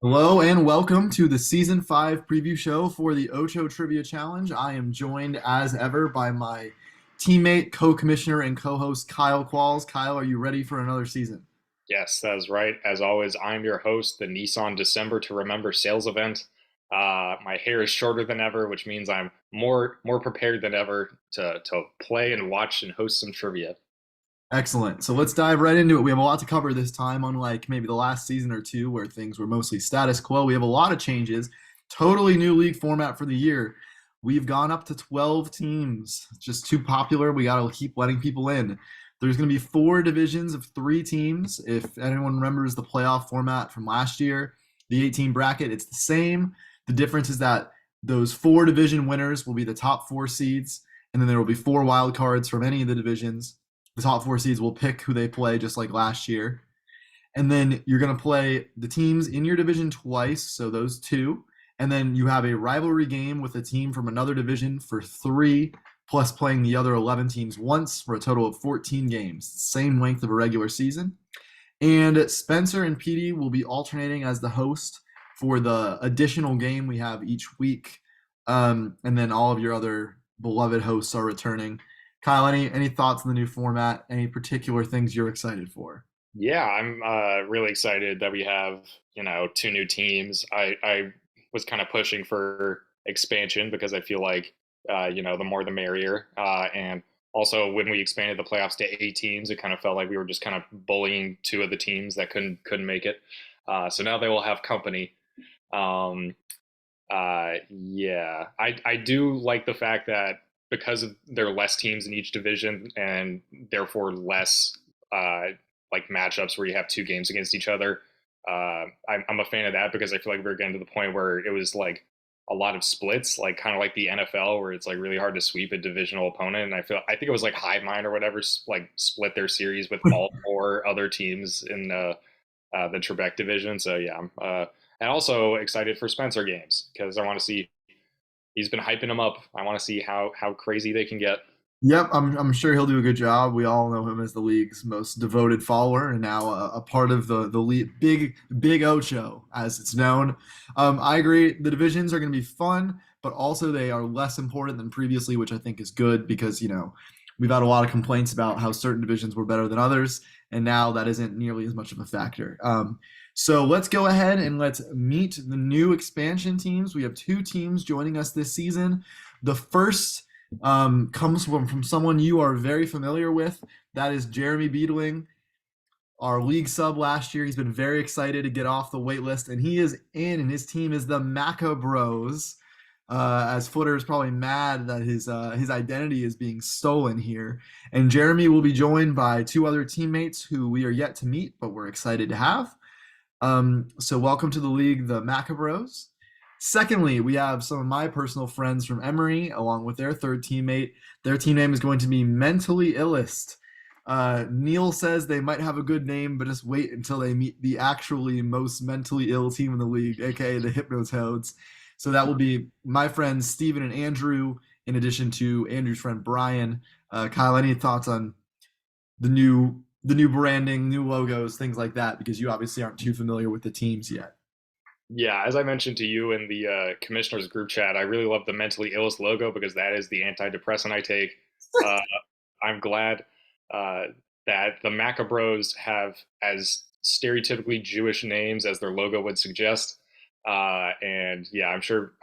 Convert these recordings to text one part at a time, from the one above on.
Hello and welcome to the Season 5 preview show for the Ocho Trivia Challenge. I am joined as ever by my teammate, co-commissioner, and co-host Kyle Qualls. Kyle, are you ready for another season? Yes, that is right. As always, I'm your host, the Nissan December to Remember sales event. My hair is shorter than ever, which means I'm more prepared than ever to play and watch and host some trivia. Excellent. So let's dive right into it. We have a lot to cover this time, unlike maybe the last season or two where things were mostly status quo. We have a lot of changes. Totally new league format for the year. We've gone up to 12 teams. It's just too popular. We got to keep letting people in. There's going to be four divisions of three teams. If anyone remembers the playoff format from last year, the 18 bracket, it's the same. The difference is that those four division winners will be the top four seeds, and then there will be four wild cards from any of the divisions. The top four seeds will pick who they play, just like last year. And then you're going to play the teams in your division twice, so those two. And then you have a rivalry game with a team from another division for three, plus playing the other 11 teams once for a total of 14 games. Same length of a regular season. And Spencer and Petey will be alternating as the host for the additional game we have each week. And then all of your other beloved hosts are returning. Kyle, any thoughts on the new format? Any particular things you're excited for? Yeah, I'm really excited that we have two new teams. I was kind of pushing for expansion because I feel like the more the merrier. And also when we expanded the playoffs to eight teams, it kind of felt like we were just kind of bullying two of the teams that couldn't make it. So now they will have company. Um, yeah, I do like the fact that because there are less teams in each division and therefore less like matchups where you have two games against each other. I'm a fan of that because I feel like we're getting to the point where it was like a lot of splits, like kind of like the NFL, where it's like really hard to sweep a divisional opponent. And I think it was like Hive Mind or whatever, like split their series with all four other teams in the Trebek division. So yeah, and also excited for Spencer games because I want to see. He's been hyping them up. I want to see how crazy they can get. Yep, I'm sure he'll do a good job. We all know him as the league's most devoted follower, and now a part of the league, big Ocho, as it's known. I agree. The divisions are going to be fun, but also they are less important than previously, which I think is good because we've had a lot of complaints about how certain divisions were better than others, and now that isn't nearly as much of a factor. So let's go ahead and let's meet the new expansion teams. We have two teams joining us this season. The first comes from someone you are very familiar with. That is Jeremy Beedling, our league sub last year. He's been very excited to get off the wait list, and he is in, and his team is the Maca Bros. As Footer is probably mad that his identity is being stolen here. And Jeremy will be joined by two other teammates who we are yet to meet, but we're excited to have. So welcome to the league, the Maca Bros. Secondly, we have some of my personal friends from Emory, along with their third teammate. Their team name is going to be Mentally Illest. Neil says they might have a good name, but just wait until they meet the actually most mentally ill team in the league, aka the Hypnotoads. So that will be my friends Steven and Andrew, in addition to Andrew's friend Brian. Kyle, any thoughts on the new branding, new logos, things like that? Because you obviously aren't too familiar with the teams yet. Yeah, as I mentioned to you in the commissioners group chat, I really love the mentally illest logo because that is the antidepressant I take. Uh, I'm glad uh, that the Macabros have as stereotypically Jewish names as their logo would suggest. And yeah, I'm sure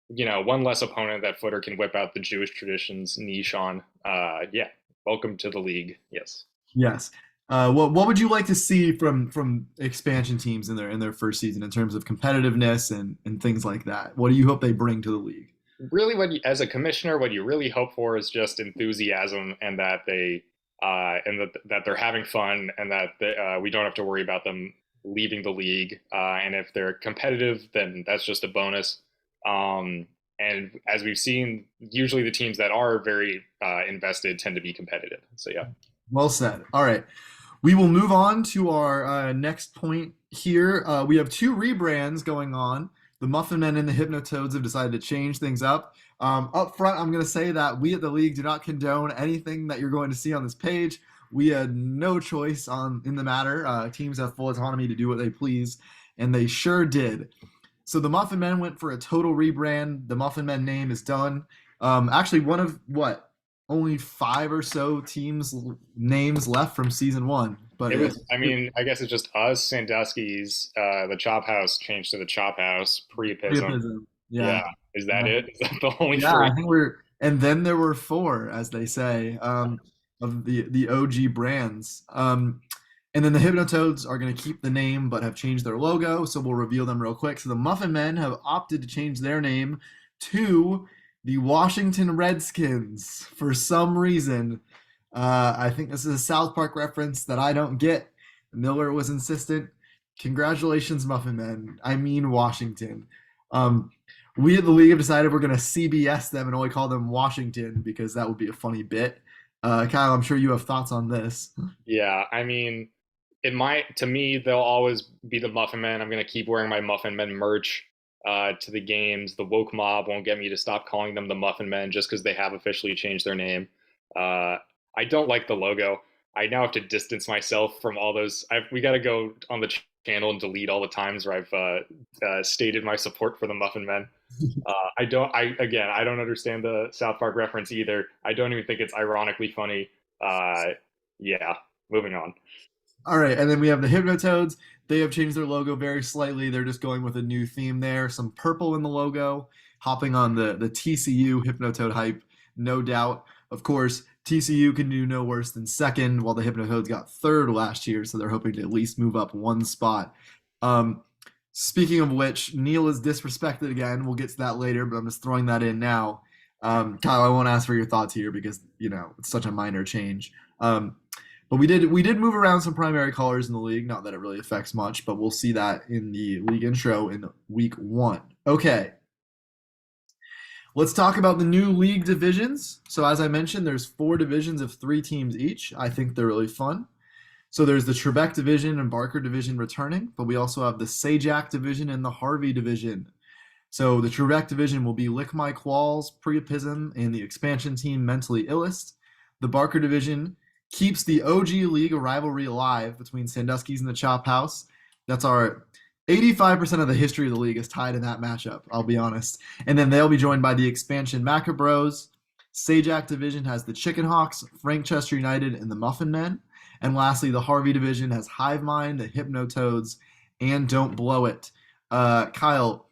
one less opponent that Footer can whip out the Jewish traditions niche on. Yeah, welcome to the league. Yes. Yes. What would you like to see from expansion teams in their first season in terms of competitiveness and things like that? What do you hope they bring to the league? Really, as a commissioner, what you really hope for is just enthusiasm and that that they're having fun and that we don't have to worry about them leaving the league. And if they're competitive, then that's just a bonus. And as we've seen, usually the teams that are very invested tend to be competitive. So yeah. Well said. All right. We will move on to our next point here. We have two rebrands going on. The Muffin Men and the Hypnotoads have decided to change things up. Up front, I'm going to say that we at the league do not condone anything that you're going to see on this page. We had no choice in the matter. Teams have full autonomy to do what they please, and they sure did. So the Muffin Men went for a total rebrand. The Muffin Men name is done. Actually, one of what only five or so teams names left from season one, but It was, I mean, I guess it's just us, Sandusky's, the Chop House changed to the Chop House, Priapism. Priapism. Yeah. Yeah. Is that it? Is that the only Yeah, three? I think and then there were four, as they say, of the OG brands. And then the Hypnotoads are going to keep the name but have changed their logo, so we'll reveal them real quick. So the Muffin Men have opted to change their name to the Washington Redskins for some reason. I think this is a South Park reference that I don't get. Miller was insistent. Congratulations, Muffin Men. I mean Washington. Um, we at the league have decided we're going to CBS them and only call them Washington because that would be a funny bit. Kyle, I'm sure you have thoughts on this. Yeah. I mean, it might, to me, they'll always be the Muffin Men. I'm going to keep wearing my Muffin Men merch to the games. The woke mob won't get me to stop calling them the Muffin Men just because they have officially changed their name. Uh, I don't like the logo. I now have to distance myself from all those. We got to go on the channel and delete all the times where I've stated my support for the Muffin Men. I don't. I don't understand the South Park reference either. I don't even think it's ironically funny. Yeah. Moving on. All right, and then we have the Hypnotoads. They have changed their logo very slightly. They're just going with a new theme there. Some purple in the logo, hopping on the TCU Hypnotoad hype, no doubt. Of course, TCU can do no worse than second, while the Hypnotoads got third last year, so they're hoping to at least move up one spot. Um, Speaking of which, Neil is disrespected again. We'll get to that later, but I'm just throwing that in now. Kyle, I won't ask for your thoughts here because it's such a minor change. But we did move around some primary colors in the league. Not that it really affects much, but we'll see that in the league intro in week one. Okay, let's talk about the new league divisions. So as I mentioned, there's four divisions of three teams each. I think they're really fun. So there's the Trebek division and Barker division returning, but we also have the Sajak division and the Harvey division. So the Trebek division will be Lick My Qualls, Priapism, and the expansion team Mentally Illest. The Barker division keeps the OG league rivalry alive between Sandusky's and the Chop House. That's our 85% of the history of the league is tied in that matchup, I'll be honest. And then they'll be joined by the expansion Macabros. Sajak division has the Chicken Hawks, Frankchester United, and the Muffin Men. And lastly, the Harvey division has Hive Mind, the Hypnotoads, and Don't Blow It. Kyle,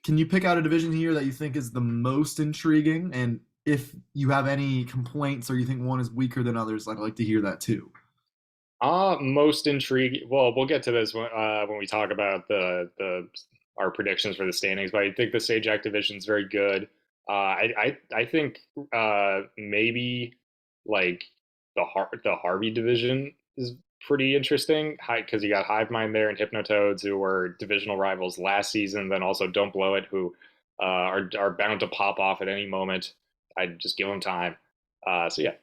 can you pick out a division here that you think is the most intriguing? And if you have any complaints or you think one is weaker than others, I'd like to hear that too. Most intriguing. Well, we'll get to this when we talk about our predictions for the standings. But I think the Sajak division is very good. I think maybe like the Harvey division is pretty interesting because you got Hive Mind there and Hypnotoads who were divisional rivals last season. Then also Don't Blow It who are bound to pop off at any moment. I'd just give them time. So yeah.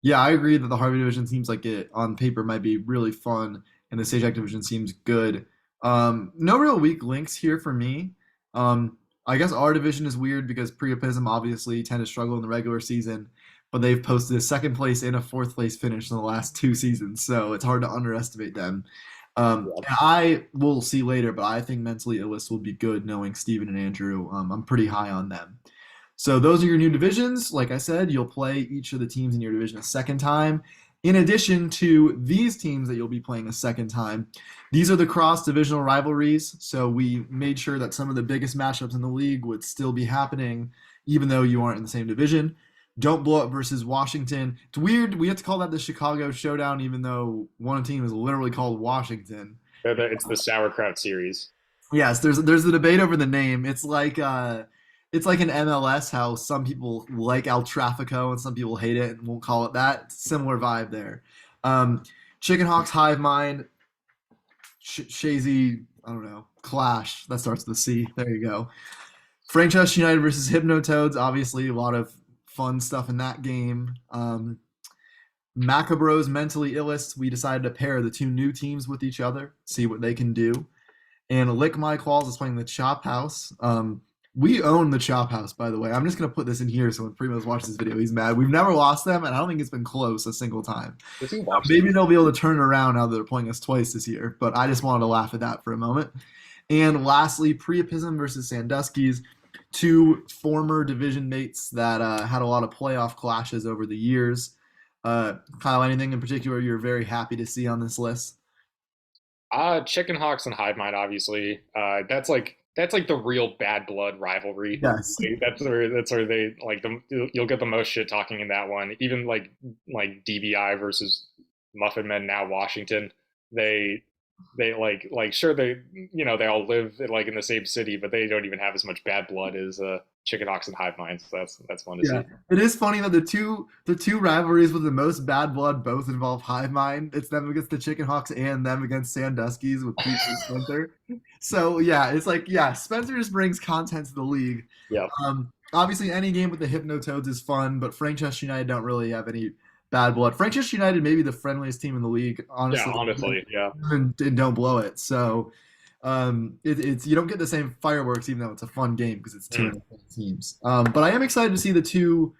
Yeah, I agree that the Harvey division seems like it on paper might be really fun, and the Sajak division seems good. No real weak links here for me. I guess our division is weird because Priapism obviously tend to struggle in the regular season, but they've posted a second place and a fourth place finish in the last two seasons, so it's hard to underestimate them. I will see later, but I think Mentally Illest will be good knowing Steven and Andrew. I'm pretty high on them. So those are your new divisions. Like I said, you'll play each of the teams in your division a second time. In addition to these teams that you'll be playing a second time, these are the cross-divisional rivalries. So we made sure that some of the biggest matchups in the league would still be happening, even though you aren't in the same division. Don't Blow Up versus Washington. It's weird. We have to call that the Chicago Showdown, even though one team is literally called Washington. It's the sauerkraut series. Yes, there's a debate over the name. It's like an MLS, how some people like El Trafico and some people hate it and won't call it that. Similar vibe there. Chicken Hawks, Hive Mind, Shazy, I don't know, Clash. That starts with a C. There you go. Frankchester United versus Hypnotoads. Obviously, a lot of fun stuff in that game. Macabros, Mentally Illest. We decided to pair the two new teams with each other, see what they can do. And Lick My Qualls is playing the Chop House. We own the Chop House, by the way. I'm just gonna put this in here so when Primo's watches this video, he's mad. We've never lost them, and I don't think it's been close a single time. Does he watch Maybe them? they'll be able to turn it around now that they're playing us twice this year. But I just wanted to laugh at that for a moment. And lastly, Priapism versus Sandusky's, two former division mates that had a lot of playoff clashes over the years. Kyle, anything in particular you're very happy to see on this list? Chicken Hawks and Hive Mind, obviously. That's like the real bad blood rivalry. Yes. Like, that's where they like you'll get the most shit talking in that one. Even like DBI versus Muffin Men, now Washington. They they sure they all live like in the same city, but they don't even have as much bad blood as Chicken Hawks and Hive Mind. So that's fun to Yeah, see. it is funny that the two rivalries with the most bad blood both involve hive mind. It's them against the Chicken Hawks and them against Sandusky's with Pete and Spencer. So yeah, it's like yeah, Spencer just brings content to the league. Yeah, Obviously, any game with the Hypnotoads is fun, but Frankchester United don't really have any bad blood. Frankchester United may be the friendliest team in the league, yeah. honestly, Honestly, yeah. and don't blow it. So it's you don't get the same fireworks, even though it's a fun game because it's two Mm. independent teams. But I am excited to see the two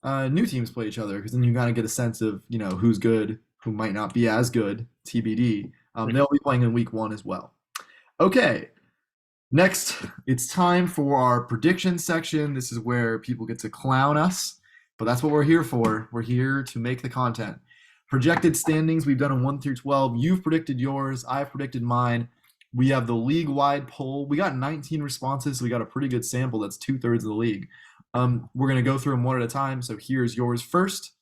new teams play each other because then you kind of get a sense of who's good, who might not be as good. TBD. They'll be playing in week one as well. Okay, next it's time for our prediction section. This is where people get to clown us, but that's what we're here for. We're here to make the content. Projected standings we've done in 1 through 12. You've predicted yours. I've predicted mine. We have the league-wide poll. We got 19 responses, so we got a pretty good sample. That's 2/3 of the league. We're going to go through them one at a time. So here's yours first.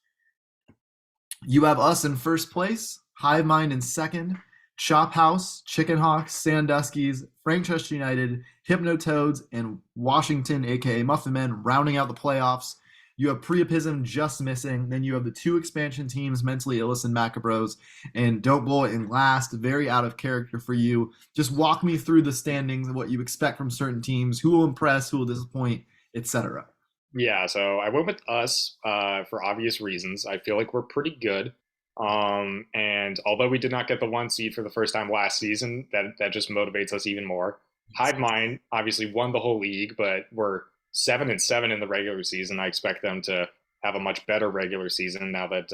You have us in first place, Hive Mind in second, Chop House, Chicken Hawks, Sandusky's, Frankchester United, Hypnotoads, and Washington, aka Muffin Men, rounding out the playoffs. You have Priapism just missing. Then you have the two expansion teams, Mentally Illus and Macabros, and Don't Blow It in last. Very out of character for you. Just walk me through the standings and what you expect from certain teams, who will impress, who will disappoint, etc. Yeah, so I went with us for obvious reasons. I feel like we're pretty good. And although we did not get the one seed for the first time last season, that just motivates us even more. Hive Mind obviously won the whole league, but we're 7-7 in the regular season. I expect them to have a much better regular season now that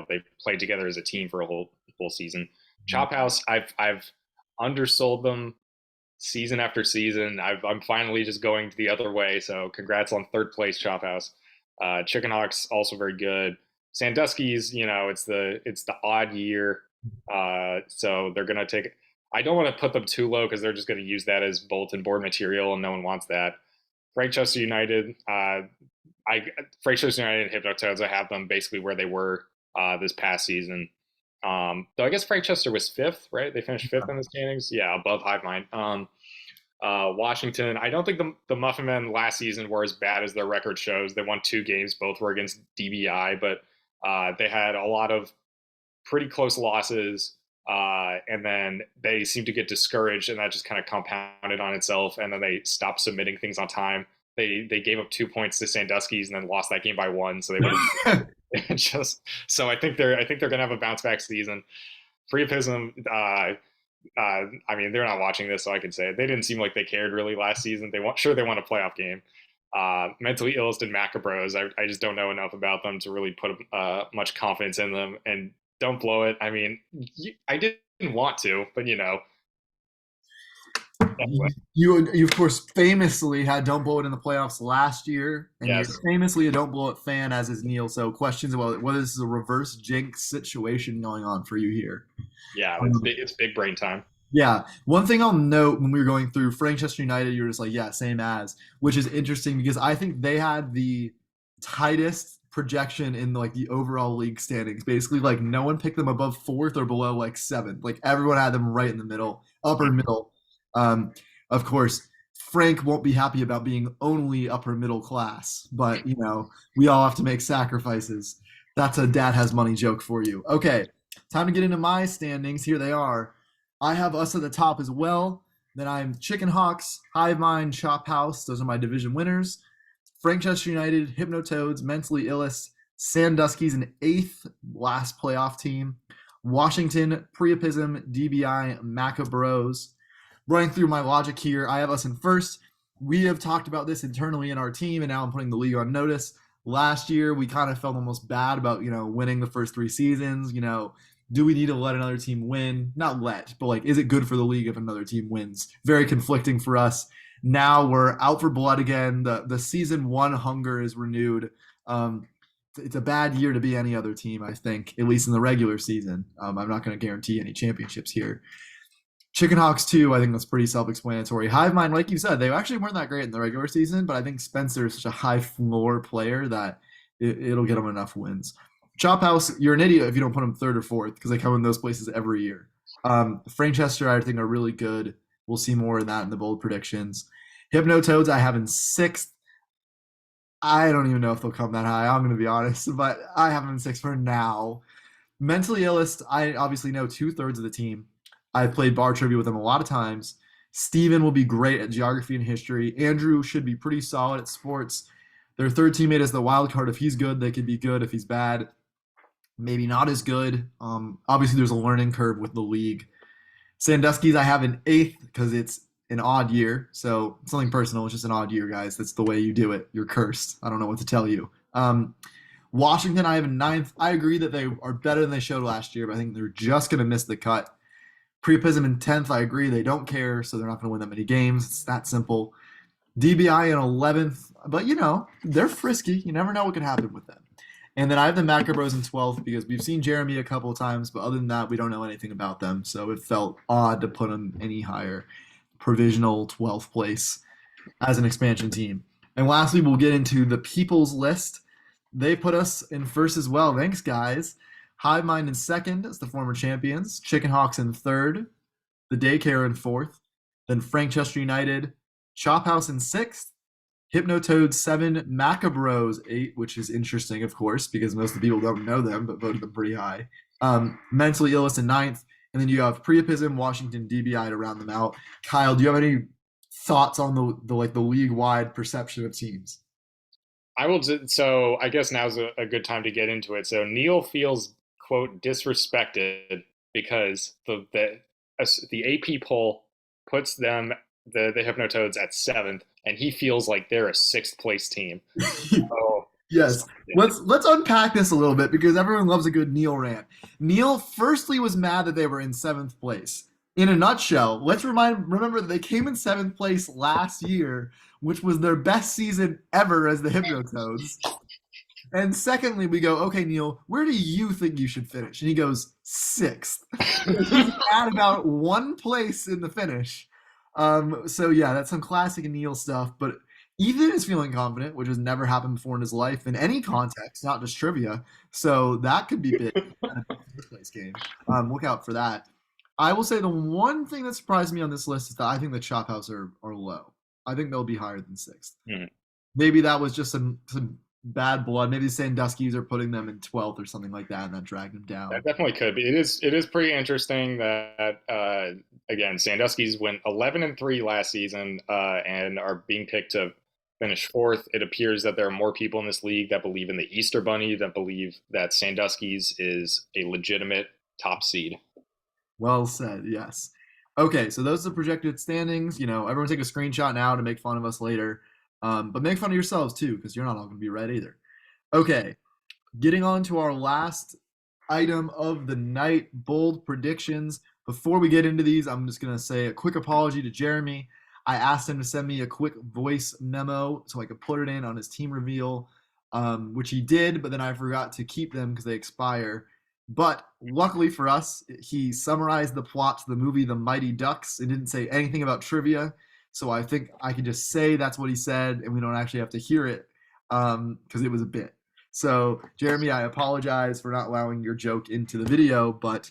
they've played together as a team for a whole season. Chop House, I've undersold them season after season. I'm finally just going the other way. So congrats on third place, Chop House. Chicken Hawks also very good. Sandusky's, it's the odd year, so they're gonna take. I don't want to put them too low because they're just going to use that as bulletin board material, and no one wants that. Frankchester United, Frankchester United and Hypnotoads, I have them basically where they were this past season. Though I guess Frankchester was fifth, right? They finished fifth in the standings. Yeah, above Hive Mind. Washington, I don't think the Muffin Men last season were as bad as their record shows. They won 2 games, both were against DBI, but they had a lot of pretty close losses. And then they seemed to get discouraged, and that just kind of compounded on itself. And then they stopped submitting things on time. They gave up 2 points to Sandusky's and then lost that game by 1. So they would have just. So I think they're gonna have a bounce back season. Priapism, I mean, they're not watching this, so I can say it. They didn't seem like they cared really last season. They won a playoff game. Mentally Illest and Macabros, I just don't know enough about them to really put much confidence in them. And Don't Blow It. I mean, I didn't want to, but anyway. You of course famously had Don't Blow It in the playoffs last year, and you're Yes, famously a Don't Blow It fan, as is Neil. So questions about whether this is a reverse jinx situation going on for you here. yeah, Um, it's big brain time. Yeah. One thing I'll note when we were going through Frankchester United, you were just like, yeah, same as, which is interesting because I think they had the tightest projection in like the overall league standings. Basically, like no one picked them above fourth or below like seventh. Like everyone had them right in the middle, upper middle. Um, of course, Frank won't be happy about being only upper middle class, but we all have to make sacrifices. That's a dad has money joke for you. Okay, time to get into my standings. Here they are. I have us at the top as well. Then I'm Chicken Hawks, Hive Mind, Chop House. Those are my division winners. Frankchester United, Hypnotoads, Mentally Illest, Sandusky's an eighth last playoff team. Washington, Priapism, DBI, Macabros. Running through my logic here, I have us in first. we have talked about this internally in our team, and now I'm putting the league on notice. Last year, we kind of felt almost bad about winning the first three seasons. Do we need to let another team win? Not let, but like, is it good for the league if another team wins? Very conflicting for us. Now we're out for blood again. The season one hunger is renewed. Um, it's a bad year to be any other team, I think, at least in the regular season. I'm not going to guarantee any championships here. Chicken Hawks 2, I think that's pretty self-explanatory. Hive Mind, like you said, they actually weren't that great in the regular season, but I think Spencer is such a high floor player that it'll get him enough wins. Chop House, you're an idiot if you don't put him third or fourth because they come in those places every year. Frankchester, I think, are really good. We'll see more of that in the bold predictions. Hypnotoads, I have in sixth. I don't even know if they'll come that high. I'm going to be honest, but I have them in sixth for now. Mentally illest, I obviously know two-thirds of the team. I've played bar trivia with them a lot of times. Steven will be great at geography and history. Andrew should be pretty solid at sports. Their third teammate is the wild card. If he's good, they could be good. If he's bad, maybe not as good. Obviously, there's a learning curve with the league. Sandusky's I have in eighth because it's an odd year. So something personal. It's just an odd year, guys. That's the way you do it. You're cursed. I don't know what to tell you. Washington, I have in ninth. I agree that they are better than they showed last year, but I think they're just going to miss the cut. Priapism in 10th, I agree. They don't care, so they're not going to win that many games. It's that simple. DBI in 11th, but they're frisky. You never know what could happen with them. And then I have the Macro Bros in 12th because we've seen Jeremy a couple of times, but other than that, we don't know anything about them. So it felt odd to put them any higher. Provisional 12th place as an expansion team. And lastly, we'll get into the people's list. They put us in first as well. Thanks, guys. Hive Mind in second as the former champions. Chicken Hawks in third. The Daycare in fourth. Then Frankchester United. Chop House in sixth. Hypnotoad 7, Macabros 8, which is interesting, of course, because most of the people don't know them, but voted them pretty high. Mentally Illest in ninth. And then you have Priapism, Washington, DBI to round them out. Kyle, do you have any thoughts on the league-wide perception of teams? I will. So I guess now's a good time to get into it. So Neil feels quote disrespected because the AP poll puts them the Hypnotoads at seventh, and he feels like they're a sixth place team. So, Yes. Let's unpack this a little bit because everyone loves a good Neil rant. Neil firstly was mad that they were in seventh place. In a nutshell, let's remember that they came in seventh place last year, which was their best season ever as the Hypnotoads. And secondly, we go, okay, Neil, where do you think you should finish? And he goes, sixth. He's mad about one place in the finish. So yeah, that's some classic Neil stuff. But Ethan is feeling confident, which has never happened before in his life in any context, not just trivia. So that could be big in a first place game. Look out for that. I will say the one thing that surprised me on this list is that I think the Chop House are low. I think they'll be higher than sixth. Mhm. Maybe that was just some bad blood. Maybe the Sandusky's are putting them in 12th or something like that, and that dragged them down. That definitely could be. It is pretty interesting that again Sandusky's went 11-3 last season and are being picked to finish fourth. It appears that there are more people in this league that believe in the Easter Bunny, that believe that Sandusky's is a legitimate top seed. Well said. Yes. Okay, so those are the projected standings. Everyone take a screenshot now to make fun of us later, but make fun of yourselves too, because you're not all going to be right either. Okay, getting on to our last item of the night, bold predictions. Before we get into these, I'm just going to say a quick apology to Jeremy. I asked him to send me a quick voice memo so I could put it in on his team reveal, which he did, but then I forgot to keep them because they expire. But luckily for us, he summarized the plot to the movie The Mighty Ducks and didn't say anything about trivia. So I think I can just say that's what he said, and we don't actually have to hear it because it was a bit. So, Jeremy, I apologize for not allowing your joke into the video, but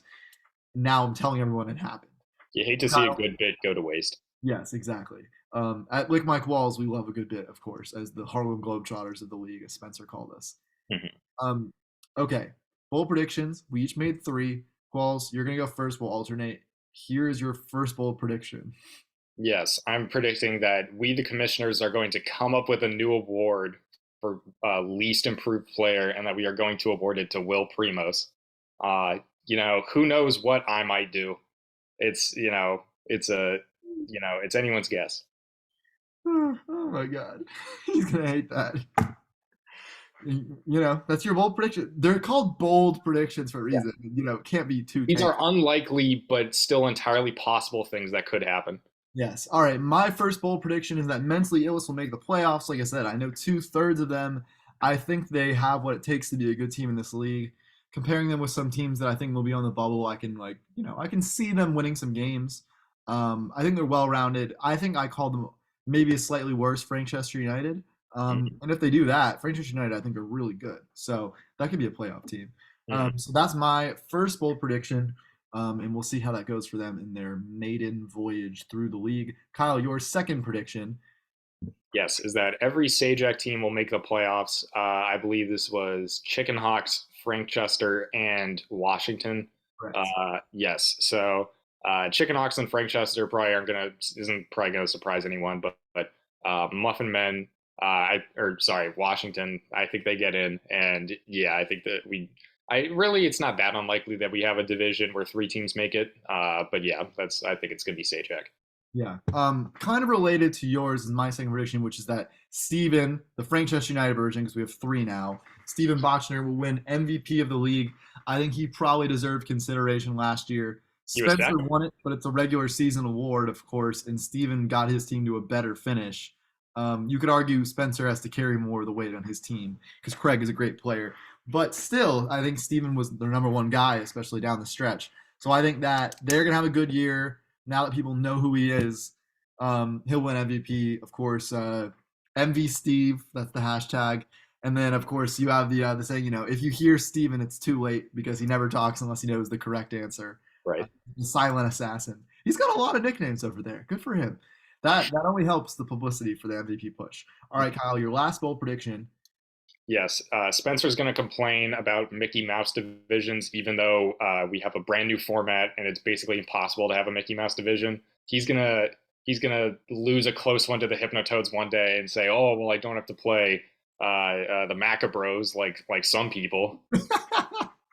now I'm telling everyone it happened. You hate to see a good bit go to waste. Yes, exactly. At Lick Mike Qualls, we love a good bit, of course, as the Harlem Globetrotters of the league, as Spencer called us. Mhm. Okay, bold predictions. We each made three. Qualls, you're going to go first. We'll alternate. Here is your first bold prediction. Yes, I'm predicting that we, the commissioners, are going to come up with a new award for least improved player, and that we are going to award it to Will Primos. Who knows what I might do? It's it's anyone's guess. Oh my god, he's gonna hate that. That's your bold prediction. They're called bold predictions for a Yeah. reason. Can't be too These are tanky. unlikely, but still entirely possible things that could happen. Yes. All right. My first bold prediction is that mentally ills will make the playoffs. Like I said, I know 2/3 of them. I think they have what it takes to be a good team in this league. Comparing them with some teams that I think will be on the bubble, I can see them winning some games. I think they're well rounded. I think I called them maybe a slightly worse Franchester United. Mhm. And if they do that, Franchester United I think are really good. So that could be a playoff team. Mhm. So that's my first bold prediction. And we'll see how that goes for them in their maiden voyage through the league. Kyle, your second prediction. Yes, is that every Sajak team will make the playoffs. I believe this was Chicken Hawks, Frankchester, and Washington. Correct. Yes, so Chicken Hawks and Frankchester probably aren't gonna isn't probably gonna surprise anyone, but Muffin Men, or sorry, Washington. I think they get in, and yeah, I think that it's not that unlikely that we have a division where three teams make it. But yeah, I think it's gonna be Sajak. Yeah. Kind of related to yours is my second prediction, which is that Steven, the Franchester United version, because we have three now, Steven Bochner will win MVP of the league. I think he probably deserved consideration last year. He was Spencer second. won it, but it's a regular season award, of course, and Steven got his team to a better finish. You could argue Spencer has to carry more of the weight on his team because Craig is a great player. But still, I think Steven was their number one guy, especially down the stretch. So I think that they're going to have a good year now that people know who he is. He'll win MVP, of course. MV Steve, that's the hashtag. And then, of course, you have the saying, if you hear Steven, it's too late because he never talks unless he knows the correct answer. Right. The silent assassin. He's got a lot of nicknames over there. Good for him. That only helps the publicity for the MVP push. All right, Kyle, your last bold prediction. Yes, Spencer's going to complain about Mickey Mouse divisions, even though we have a brand new format and it's basically impossible to have a Mickey Mouse division. He's gonna lose a close one to the Hypnotoads one day and say, "Oh, well, I don't have to play the Macabros like some people."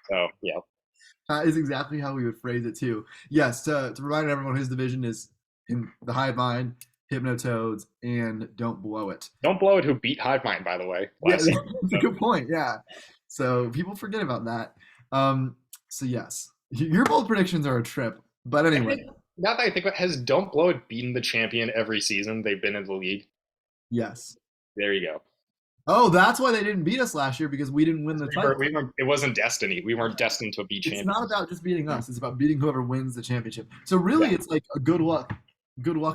So yeah, That is exactly how we would phrase it too. Yes, to remind everyone, his division is in the Hive Mind, Hypnotoads, and Don't Blow It. don't blow it. Who beat Hive Mind, by the way, Yeah, last season? that's a good point. Yeah, so people forget about that. So yes, your bold predictions are a trip. But I anyway, think, now that I think about it, has Don't Blow It beaten the champion every season they've been in the league? yes. There you go. Oh, that's why they didn't beat us last year because we didn't win the title. It wasn't destiny. We weren't destined to be It's not champions. about just beating us. It's about beating whoever wins the championship. So really, Yeah, it's like a good luck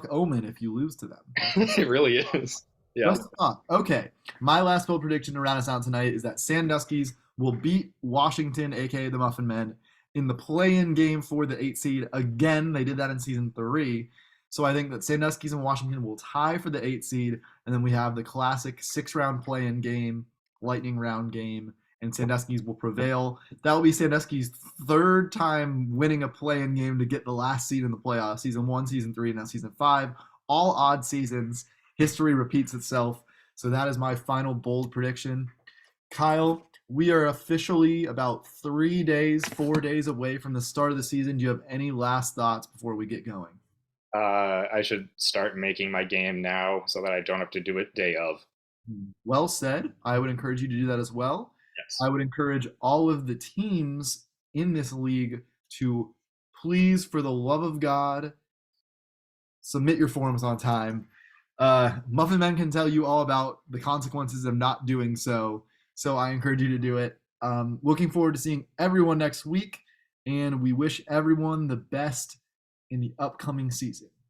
omen if you lose to them. it really is. Yeah. Just thought. Okay, my last bold prediction to round us out tonight is that Sandusky's will beat Washington, aka the Muffin Men, in the play-in game for the 8 seed. Again, they did that in season 3. So I think that Sandusky's and Washington will tie for the 8 seed, and then we have the classic 6-round play-in game, lightning round game, and Sandusky's will prevail. That will be Sandusky's third time winning a play-in game to get the last seed in the playoffs. Season 1, season 3, and now season 5. All odd seasons. History repeats itself. So that is my final bold prediction. Kyle, we are officially about 3 days, 4 days away from the start of the season. Do you have any last thoughts before we get going? I should start making my game now so that I don't have to do it day of. Well said. I would encourage you to do that as well. Yes. I would encourage all of the teams in this league to please, for the love of God, submit your forms on time. Muffin Men can tell you all about the consequences of not doing so. So I encourage you to do it. Looking forward to seeing everyone next week, and we wish everyone the best in the upcoming season.